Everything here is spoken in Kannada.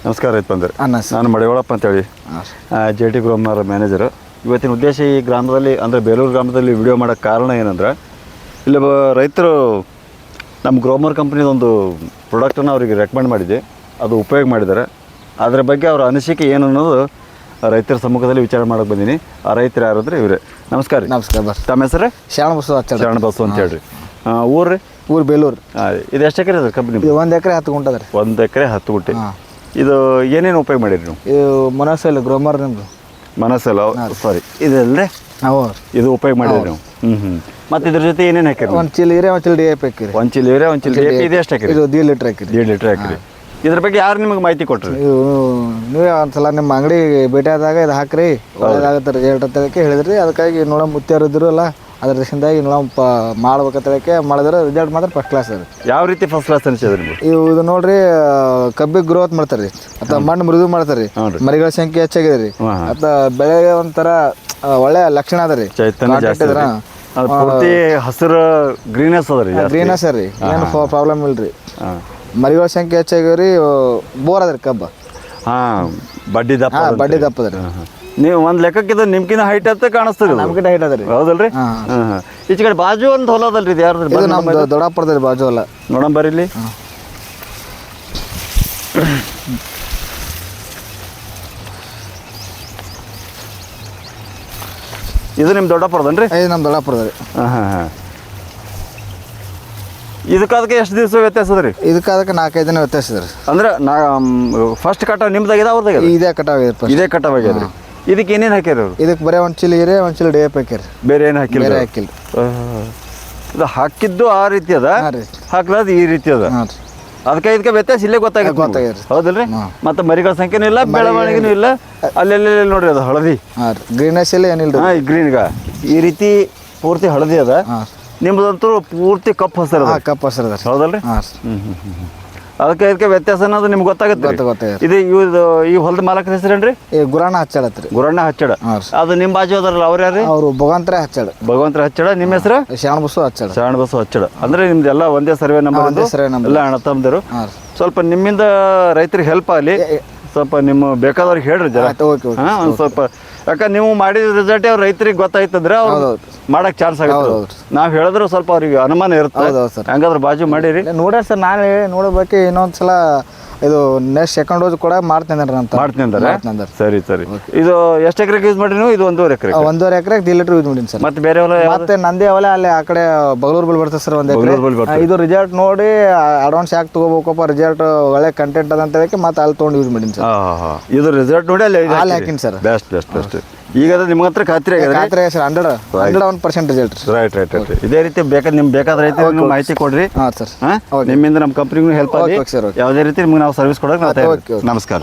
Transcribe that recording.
ನಮಸ್ಕಾರ ರೈತ ಬಂದರೆ ಅನ್ನ ನಾನು ಮಡಿವಾಳಪ್ಪ ಅಂತೇಳಿ JT ಗ್ರೋಮರ್ ಮ್ಯಾನೇಜರು. ಇವತ್ತಿನ ಉದ್ದೇಶ ಈ ಗ್ರಾಮದಲ್ಲಿ ಅಂದರೆ ಬೇಲೂರು ಗ್ರಾಮದಲ್ಲಿ ವಿಡಿಯೋ ಮಾಡೋಕ್ಕೆ ಕಾರಣ ಏನಂದ್ರೆ ಇಲ್ಲಿ ರೈತರು ನಮ್ಮ ಗ್ರೋಮರ್ ಕಂಪ್ನಿದೊಂದು ಪ್ರಾಡಕ್ಟನ್ನು ಅವರಿಗೆ ರೆಕಮೆಂಡ್ ಮಾಡಿದ್ದೆ, ಅದು ಉಪಯೋಗ ಮಾಡಿದ್ದಾರೆ. ಅದರ ಬಗ್ಗೆ ಅವರ ಅನಿಸಿಕೆ ಏನು ಅನ್ನೋದು ರೈತರ ಸಮ್ಮುಖದಲ್ಲಿ ವಿಚಾರ ಮಾಡೋಕೆ ಬಂದೀನಿ. ಆ ರೈತರು ಯಾರಂದ್ರೆ ಇವರೇ. ನಮಸ್ಕಾರ ರೀ. ನಮಸ್ಕಾರ ಬರ್ರಿ. ತಮ್ಮ ಹೆಸರು? ಶರಣಬಸವ ಅಂತ ಹೇಳ್ರಿ. ಊರು ರೀ? ಊರು ಬೇಲೂರು. ಇದು ಎಷ್ಟು ಎಕರೆ ಇದೆ ಕಂಪ್ನಿ? 1 ಎಕರೆ 10 ಗುಂಟೆ ಅದ ರೀ. 1 ಎಕರೆ 10 ಗುಂಟೆ. ಇದು ಏನೇನು ಉಪಯೋಗ ಮಾಡಿರಿ ನೀವು? ಇದು ಮನಸ್ಸಲ್ಲಿ ಗ್ರೋಮರ್ ನಿಮ್ದು ಮನಸ್ಸಲ್ಲ, ಸಾರಿ ಇದಲ್ಲದೆ ಇದು ಉಪಯೋಗ ಮಾಡಿದ್ರಿ ನೀವು. ಮತ್ತು ಇದ್ರ ಜೊತೆ ಏನೇನು ಹಾಕಿರಿ? 1 ಚೀಲ ಹೀರೆ 1 ಚೀಲ DAP ಹಾಕಿರಿ. 1 ಚೀಲ ಹೀರೆ 1 ಚೀಲ DAP. ಇದು ಎಷ್ಟು ಹಾಕಿರಿ? ಇದು 1.5 ಲೀಟ್ರ್ ಹಾಕಿರಿ. 1.5 ಲೀಟ್ರ್ ಹಾಕಿರಿ. ಇದ್ರ ಬಗ್ಗೆ ಯಾರು ನಿಮಗೆ ಮಾಹಿತಿ ಕೊಟ್ಟರು? ನೀವೇ ಒಂದ್ಸಲ ನಿಮ್ಮ ಅಂಗಡಿ ಭೇಟಿ ಆದಾಗ ಇದು ಹಾಕ್ರಿ ಒಳ್ಳೇದಾಗತ್ತೆ ರಿಸಲ್ಟ್ ಅಂತೇಳಕ್ಕೆ ಹೇಳಿದ್ರಿ. ಅದಕ್ಕಾಗಿ ನೋಡೋ ಮುತ್ಯಾರು ಇದ್ರು ಅಲ್ಲ, ಅದ್ರ ದೃಷ್ಟಿಯಿಂದಾಗಿ ನೋಡಪ್ಪ ಮಾಡ್ಬೇಕಂತೇಳಕ್ಕೆ ಮಾಡಿದ್ರೆ ರಿಸಲ್ಟ್ ಮಾತ್ರ ಫಸ್ಟ್ ಕ್ಲಾಸ್ ಅದು. ಯಾವ ರೀತಿ ಫಸ್ಟ್ ಕ್ಲಾಸ್ ಅನಿಸಿದ್ರಿ ನಿಮಗೆ? ಇದು ನೋಡ್ರಿ, ಕಬ್ಬಿಗೆ ಗ್ರೋತ್ ಮಾಡ್ತಾರೆ ರೀ, ಅಥವಾ ಮಣ್ಣು ಮೃದು ಮಾಡ್ತಾರೆ ರೀ, ಮರಿಗಳ ಸಂಖ್ಯೆ ಹೆಚ್ಚಾಗಿದೆ ರೀ, ಅಥವಾ ಬೆಳೆಗೆ ಒಂಥರ ಒಳ್ಳೆ ಲಕ್ಷಣ ಅದ ರೀ, ಚೈತನ್ಯ ಜಾಸ್ತಿ ಅದ. ಪೂರ್ತಿ ಹಸಿರು ಗ್ರೀನೆಸ್ ಅದ ರೀ, ಗ್ರೀನೆಸ್ ರೀ, ಏನು ಪ್ರಾಬ್ಲಮ್ ಇಲ್ರಿ. ಮರಿಗಳ ಸಂಖ್ಯೆ ಹೆಚ್ಚಾಗ್ಯಾವ್ರಿ, ಬೋರ್ ಅದ ರೀ ಕಬ್ಬ. ಬಡ್ಡಿ ದಪ್ಪ. ಬಡ್ಡಿ ದಪ್ಪ ಅದ ರೀ. ನೀವು ಒಂದು ಲೆಕ್ಕಕ್ಕಿಂತ ನಿಮ್ಕಿಂತ ಹೈಟ್ ಅಂತ ಕಾಣಿಸ್ತದೆ. ನಮ್ಗಿಂತ ಹೈಟ್ ಅದ ರೀ. ಹೌದಲ್ರಿ? ಈಚೆ ಕಡೆ ಬಾಜು ಒಂದು ಹೊಲ ಅದಲ್ರಿ, ಇದು ಯಾರು? ಇದು ನಮ್ದು ದೊಡ್ಡಪ್ಪರದ ಬಾಜು ಹೊಲ. ನೋಡೋಣ ಬರ್ರಿ ಇಲ್ಲಿ. ಇದು ನಿಮ್ಮ ದೊಡ್ಡಪ್ಪರದನ್ರಿ? ಇದು ನಮ್ಮ ದೊಡ್ಡಪ್ಪರದ ರೀ. ಇದಕ್ಕೆ ಎಷ್ಟು ದಿವಸ ವ್ಯತ್ಯಾಸ ಅದ ರೀ? ಇದಕ್ಕೆ 4-5 ದಿನ ವ್ಯತ್ಯಾಸ ಅದ ರೀ. ಅಂದ್ರೆ ಫಸ್ಟ್ ಕಟಾವ್ ನಿಮ್ದಾಗಿದೆ ಅವ್ರದಾಗಿದೆ? ಇದೇ ಕಟಾವ್ ಆಗಿದೆ. ಇದೇ ಕಟಾವ್ ಆಗ್ಯದ್ರಿ. ಇದಕ್ಕೆ ಏನೇನು ಹಾಕ್ಯಾರ ಅವರು? ಇದಕ್ಕೆ ಬರೀ 1 ಚೀಲ ಹೀರೆ 1 ಚೀಲ DAP ಹಾಕ್ಯಾರ. ಬೇರೆ ಏನು ಹಾಕಿಲ್ಲ? ಬೇರೆ ಹಾಕಿಲ್ಲ. ಇದು ಹಾಕಿದ್ದು ಆ ರೀತಿ ಅದ, ಹಾಕ್ಲಾದ ಈ ರೀತಿ ಅದ. ಅದಕ್ಕೆ ಇದಕ್ಕೆ ವ್ಯತ್ಯಾಸ ಇಲ್ಲೇ ಗೊತ್ತಾಗುತ್ತೆ. ಹೌದಲ್ರಿ? ಮತ್ತೆ ಮರಿಗಳ ಸಂಖ್ಯೆನೂ ಇಲ್ಲ, ಬೆಳವಣಿಗೆನೂ ಇಲ್ಲ. ಅಲ್ಲೆಲ್ಲ ನೋಡ್ರಿ ಅದು ಹಳದಿ ಗ್ರೀನೆಸ್ ಇಲ್ಲ, ಏನಿಲ್ಲ. ಗ್ರೀನ್ಗ ಈ ರೀತಿ ಪೂರ್ತಿ ಹಳದಿ ಅದ. ನಿಮ್ದಂತೂ ಪೂರ್ತಿ ಕಪ್ಪು ಹಸಿರು ಅದ. ಕಪ್ಪು ಹಸಿರು ಅದ. ಹೌದಲ್ರಿ? ಅದಕ್ಕೆ ಇದಕ್ಕೆ ವ್ಯತ್ಯಾಸ ಅನ್ನೋದು ನಿಮ್ಗೆ ಗೊತ್ತಾಗುತ್ತೆ. ಇದು ಈ ಹೊಲದ ಮಾಲಕರ ಹೆಸರೇನ್ರಿ? ಗುರಣ್ಣ ಹಚ್ಚಾಡತ್ರಿ. ಗುರಣ್ಣ ಹಚ್ಚಡ. ಅದು ನಿಮ್ಮ ಬಾಜು ಅದಾರಲ್ಲ ಅವ್ರು ಯಾರು? ಅವರು ಭಗವಂತರ ಹಚ್ಚಾಡ. ಭಗವಂತರ ಹಚ್ಚಡ. ನಿಮ್ಮ ಹೆಸರು? ಶರಣಬಸವ ಹಚ್ಚಾಡ. ಶರಣಬಸವ ಹಚ್ಚಡ. ಅಂದ್ರೆ ನಿಮ್ದೆಲ್ಲ ಒಂದೇ ಸರ್ವೆ ನಂಬರ್, ಎಲ್ಲ ಅಣ್ಣ ತಮ್ಮದಿರು. ಸ್ವಲ್ಪ ನಿಮ್ಮಿಂದ ರೈತರಿಗೆ ಹೆಲ್ಪ್ ಆಗಲಿ, ಸ್ವಲ್ಪ ನಿಮ್ಮ ಬೇಕಾದವ್ರಿಗೆ ಹೇಳ್ರಿ ಜರ. ಒಂದು ಸ್ವಲ್ಪ, ಯಾಕಂದ್ರೆ ನೀವು ಮಾಡಿದ ರಿಸಲ್ಟ್ ಅವ್ರ ರೈತರಿಗೆ ಗೊತ್ತಾಯ್ತಂದ್ರೆ ಅವ್ರು ಮಾಡಕ್ ಚಾನ್ಸ್ ಆಗುತ್ತೆ. ನಾವು ಹೇಳಿದ್ರು ಸ್ವಲ್ಪ ಅವ್ರಿಗೆ ಅನುಮಾನ ಇರುತ್ತೆ. ಹಂಗಾದ್ರೆ ಬಾಜು ಮಾಡಿರಿ. ನೋಡ್ರಿ ಸರ್, ನಾಳೆ ನೋಡಬೇಕು. ಇನ್ನೊಂದ್ಸಲ ಇದು ನೆಕ್ಸ್ಟ್ ಸೆಕೆಂಡ್ ಡೋಸ್ ಕೂಡ ಮಾಡ್ತೀನಿ ಅಂತ. ಮಾಡ್ತೀನಿ. ಸರಿ ಸರಿ. ಇದು ಎಷ್ಟು ಎಕರೆಗೆ ಯೂಸ್ ಮಾಡಿರಿ ನೀವು? ಇದು 1.5 ಎಕರೆ. 1.5 ಎಕರೆಗೆ 1.5 ಲೀಟರ್ ಯೂಸ್ ಮಾಡೀನಿ ಸರ್. ಮತ್ತೆ ಬೇರೆ ಹೊಲ? ಮತ್ತೆ ನಂದೇ ಹೊಲ ಅಲ್ಲಿ ಆ ಕಡೆ ಬಗಲೂರು ಬಲ್ ಬರ್ತದೆ ಸರ್. 1 ಎಕರೆ. ಇದು ರಿಸಲ್ಟ್ ನೋಡಿ ಅಡ್ವಾನ್ಸ್ ಯಾಕೆ ತಗೋಬೇಕಪ್ಪ, ರಿಸಲ್ಟ್ ಒಳ್ಳೆ ಕಂಟೆಂಟ್ ಅದ ಅಂತ ಹೇಳಕ್ಕೆ ಮತ್ತೆ ಅಲ್ಲಿ ತೊಗೊಂಡು ಯೂಸ್ ಮಾಡೀನಿ ಸರ್. ಇದು ರಿಸಲ್ಟ್ ನೋಡಿ ಅಲ್ಲಿ ಹಾಕಿನಿ ಸರ್. ಬೆಸ್ಟ್. ಈಗ ನಿಮ್ಗೆ ಹತ್ರ ಖಾತ್ರಿ ಆಗಿದೆ ಸರ್. 101% ರಿಸಲ್ಟ್. ರೈಟ್. ಇದೇ ರೀತಿ ನಿಮ್ಗೆ ಬೇಕಾದ ರೈತ ಮಾಹಿತಿ ಕೊಡ್ರಿ. ಸರ್, ನಿಮ್ಮಿಂದ ನಮ್ಮ ಕಂಪ್ನಿಗೂ ಹೆಲ್ಪ್ ಆಗಿ ಯಾವುದೇ ರೀತಿ ನಿಮ್ಗೆ ನಾವು ಸರ್ವಿಸ್ ಕೊಡೋಕೆ ನಮಸ್ಕಾರ.